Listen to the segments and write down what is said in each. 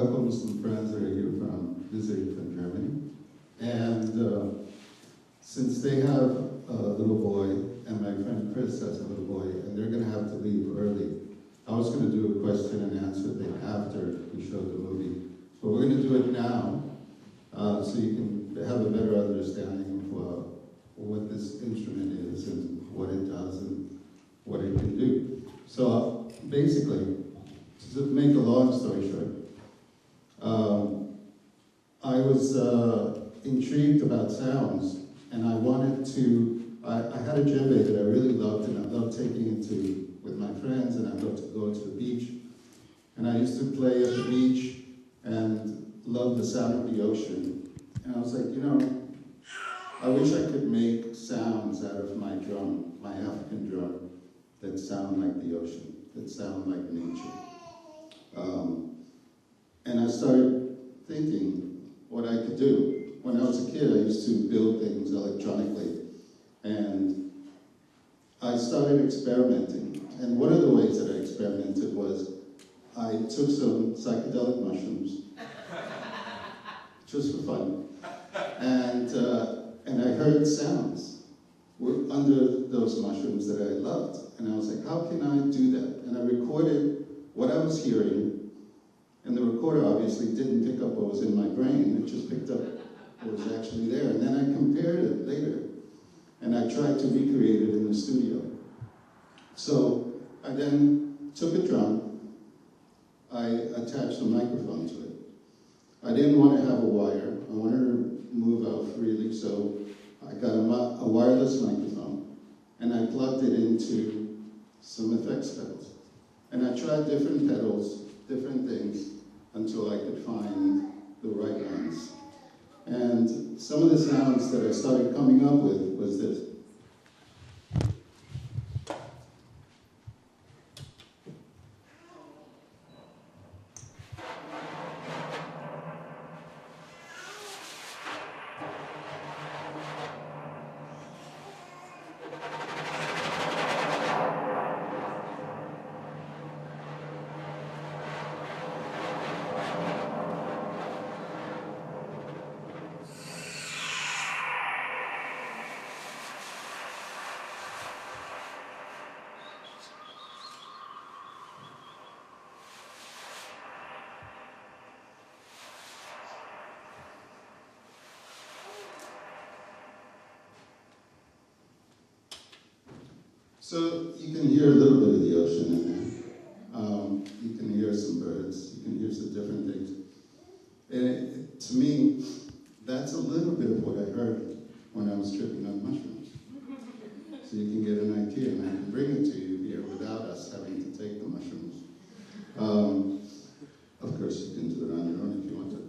welcome some friends that are here from visiting from Germany. And since they have a little boy, and my friend Chris has a little boy, and they're going to have to leave early, I was going to do a question and answer thing after we showed the movie. But we're going to do it now, so you can have a better understanding of what this instrument is and what it does and what it can do. So basically, to make a long story short, I was intrigued about sounds, and I wanted to, I had a djembe that I really loved, and I loved taking it with my friends, and I loved to go to the beach. And I used to play at the beach and love the sound of the ocean. And I was like, you know, I wish I could make sounds out of my drum, my African drum, that sound like the ocean, that sound like nature. And I started thinking what I could do. When I was a kid, I used to build things electronically. And I started experimenting. And one of the ways that I experimented was I took some psychedelic mushrooms, just for fun, and I heard sounds under those mushrooms that I loved. And I was like, how can I do that? And I recorded what I was hearing, and the recorder obviously didn't pick up what was in my brain, it just picked up what was actually there. And then I compared it later, and I tried to recreate it in the studio. So I then took a drum, I attached a microphone to it. I didn't want to have a wire, I wanted to move out freely, so I got a wireless microphone, and I plugged it into some effects pedals. And I tried different pedals, different things, until I could find the right ones. And some of the sounds that I started coming up with was this. So you can hear a little bit of the ocean in there. You can hear some birds, you can hear some different things. And to me, that's a little bit of what I heard when I was tripping on mushrooms. So you can get an idea, and I can bring it to you here without us having to take the mushrooms. Of course, you can do it on your own if you want to.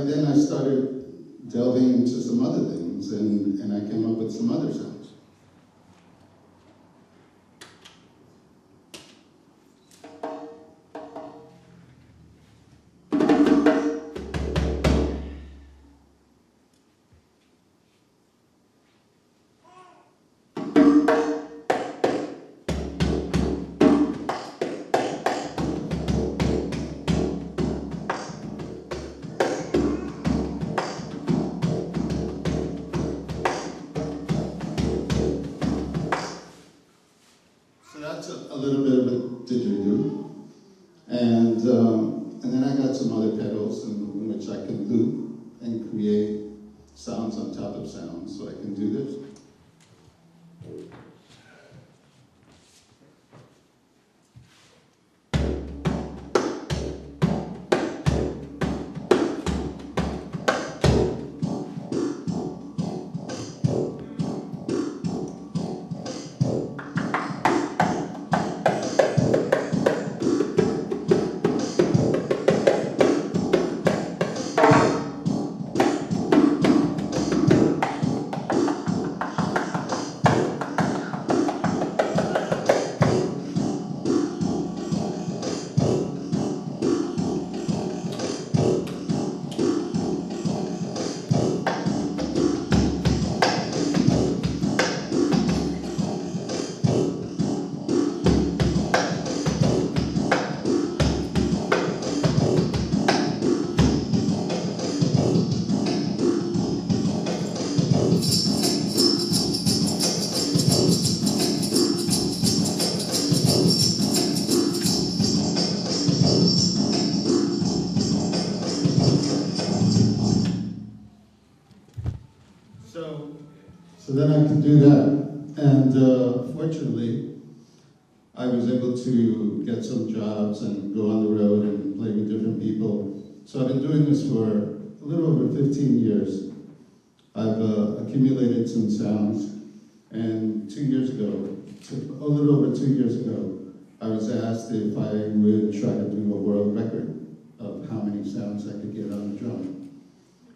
Then I started delving into some other things, and I came up with some other sounds. That's a little bit of a didgeridoo, and then I got some other pedals in which I can loop and create sounds on top of sounds, so I can do this. then I can do that. And fortunately, I was able to get some jobs and go on the road and play with different people. So I've been doing this for a little over 15 years. I've accumulated some sounds, and 2 years ago, a little over 2 years ago, I was asked if I would try to do a world record of how many sounds I could get on the drum.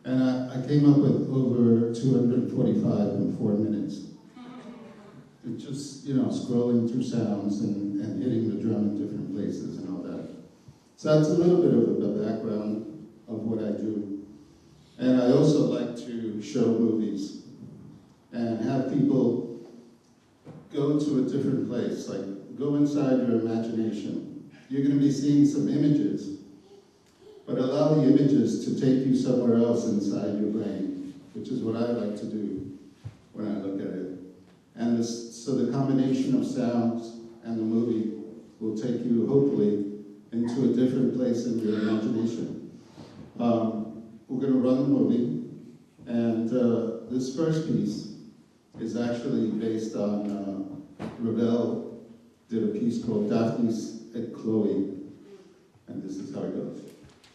And I came up with over 245 in 4 minutes. It just, scrolling through sounds and hitting the drum in different places and all that. So that's a little bit of the background of what I do. And I also like to show movies and have people go to a different place, like go inside your imagination. You're going to be seeing some images, but allow the images to take you somewhere else inside your brain, which is what I like to do when I look at it. And so the combination of sounds and the movie will take you, hopefully, into a different place in your imagination. We're going to run the movie, and this first piece is actually based on Ravel did a piece called Daphnis et Chloe, and this is how it goes.